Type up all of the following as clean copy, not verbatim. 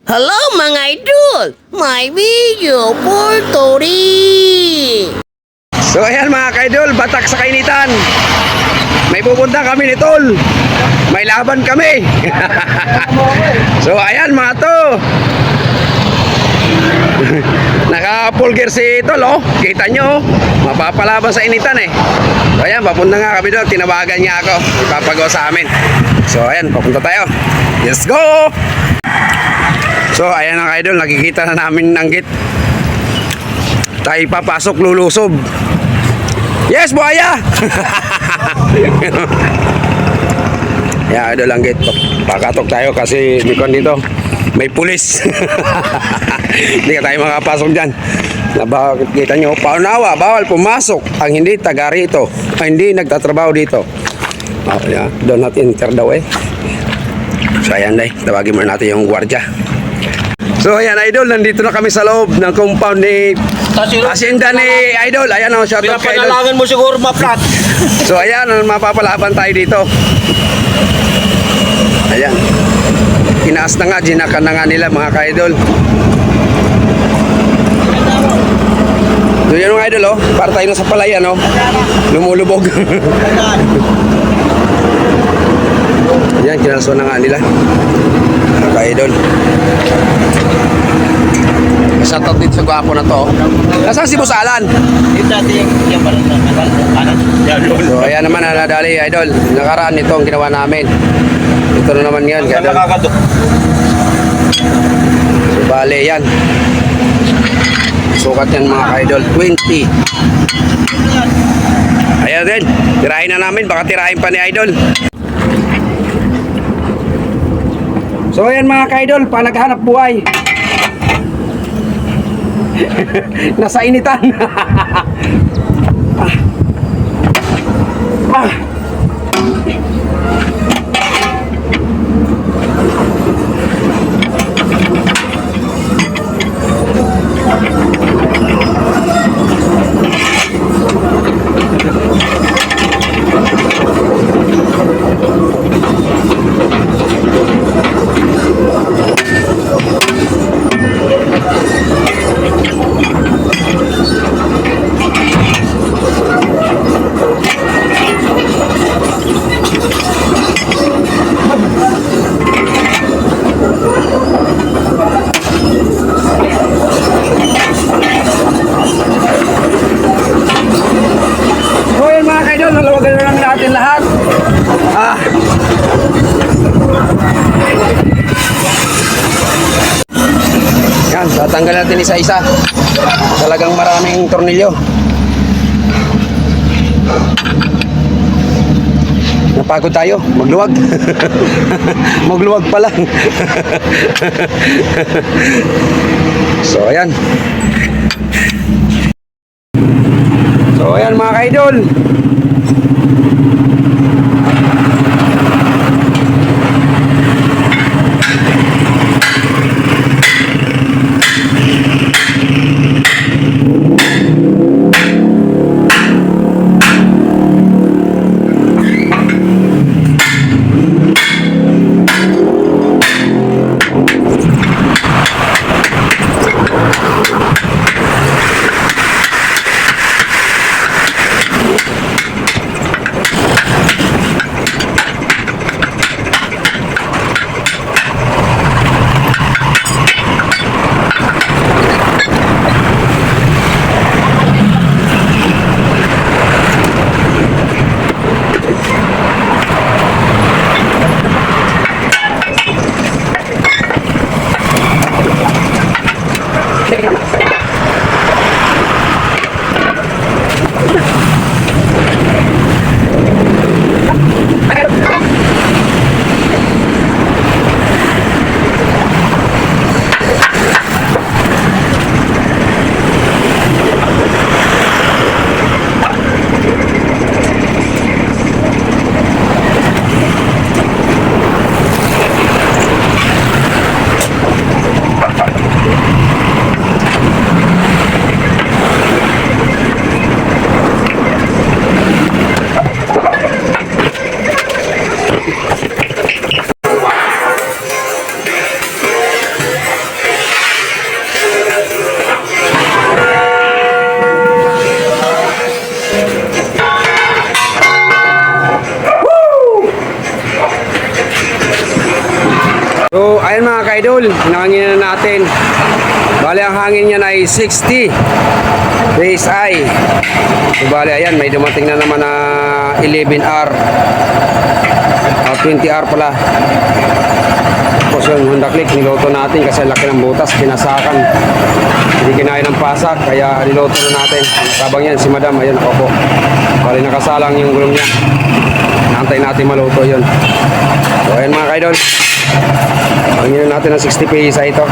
Hello mga idol! May video for today! So ayan mga ka-idol, batak sa kainitan. May pupunta kami ni Tol. May laban kami. So ayan mga to. Naka full gear si Tol, oh. Kita nyo, oh. Mapapalaban sa initan eh. So ayan, papunta nga kami doon. Tinawagan niya ako, ipapagawa sa amin. So ayan, papunta tayo. Let's go! So ayan mga idol, nakikita na namin ng gate. Tayo papasok, lulusob. Yes, buhaya! Yeah, idol ang gate. Pakatok tayo kasi dito may pulis. Hindi ka tayo makapasok dyan. Kita nyo, paunawa, bawal pumasok ang hindi taga rito, ang hindi nagtatrabaho dito. Oh, yeah. Do not enter daw eh. So ayan day, tawagin mo natin yung gwardiya. So ayan idol, nandito na kami sa loob ng compound ni Hacienda ni Idol. Ayan o, shout out kay Idol. Pinapanalangin mo siguro ma-flat. So ayan, mapapalaban tayo dito. Ayan. Tinaas na nga, ginaka na nga nila mga ka-idol. So yan mga idol, oh, para tayo na sa palayan, oh. Lumulubog. Ayan, kinalso na nga nila mga ka-idol. Shoutout dito sa gwapo na to. Nasaan si Boss Alan? Yung dati yung parang kanan. So ayan naman nadali idol. Nakaraan nito ang ginawa namin. Ito na naman yan. Ang nakakato. So bale yan. Sukat yan mga ka-idol. 20. Ayan din. Tirahin na namin. Baka tirahin pa ni idol. So ayan mga ka-idol. Panaghanap buhay. Nasa initan. Tatanggal natin isa-isa. Talagang maraming tornilyo. Napagod tayo, magluwag. Magluwag pa lang. So ayan. So ayan mga ka-idol. kaidol, hinangin na natin. Bali ang hangin niya ay 60 PSI. So, bali ayan, may dumating na naman na 11R. 20R pala. Tapos yung Honda Click, niloto natin kasi laki ng butas, pinasakan. Hindi kinaya ng pasak, kaya niloto na natin. Sabang yan, si Madam, ayun, ako po. Bali nakasalang yung gulong niya. Naantay natin maluto yun. So ayan mga kaidol. Panginin natin ng 60 PSI ito.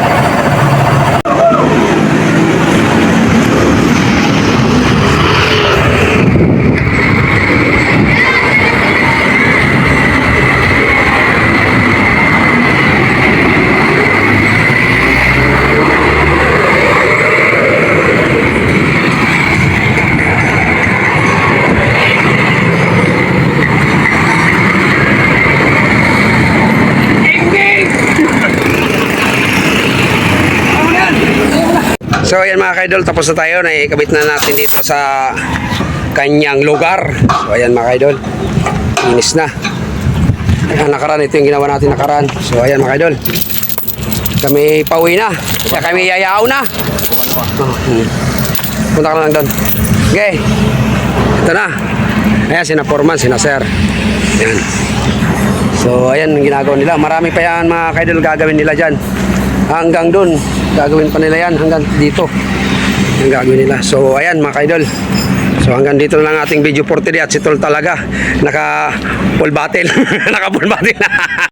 So ayan mga kaidol, tapos na tayo. Naikabit na natin dito sa kanyang lugar. So ayan mga kaidol, inis na. Ayan, nakaraan, ito yung ginawa natin nakaraan. So ayan mga kaidol, kami pauwi na. Kaya kami yayaw na. Punta ka na lang doon. Okay, ito na. Ayan, sina Foreman, sina Sir. Ayan. So ayan ang ginagawa nila. Marami pa yan mga kaidol gagawin nila dyan. Hanggang doon, gagawin pa nila yan hanggang dito. Yung gagawin nila. So ayan mga kaidol. So hanggang dito na lang ating video for today. At si Tol talaga naka full battle. Naka full battle.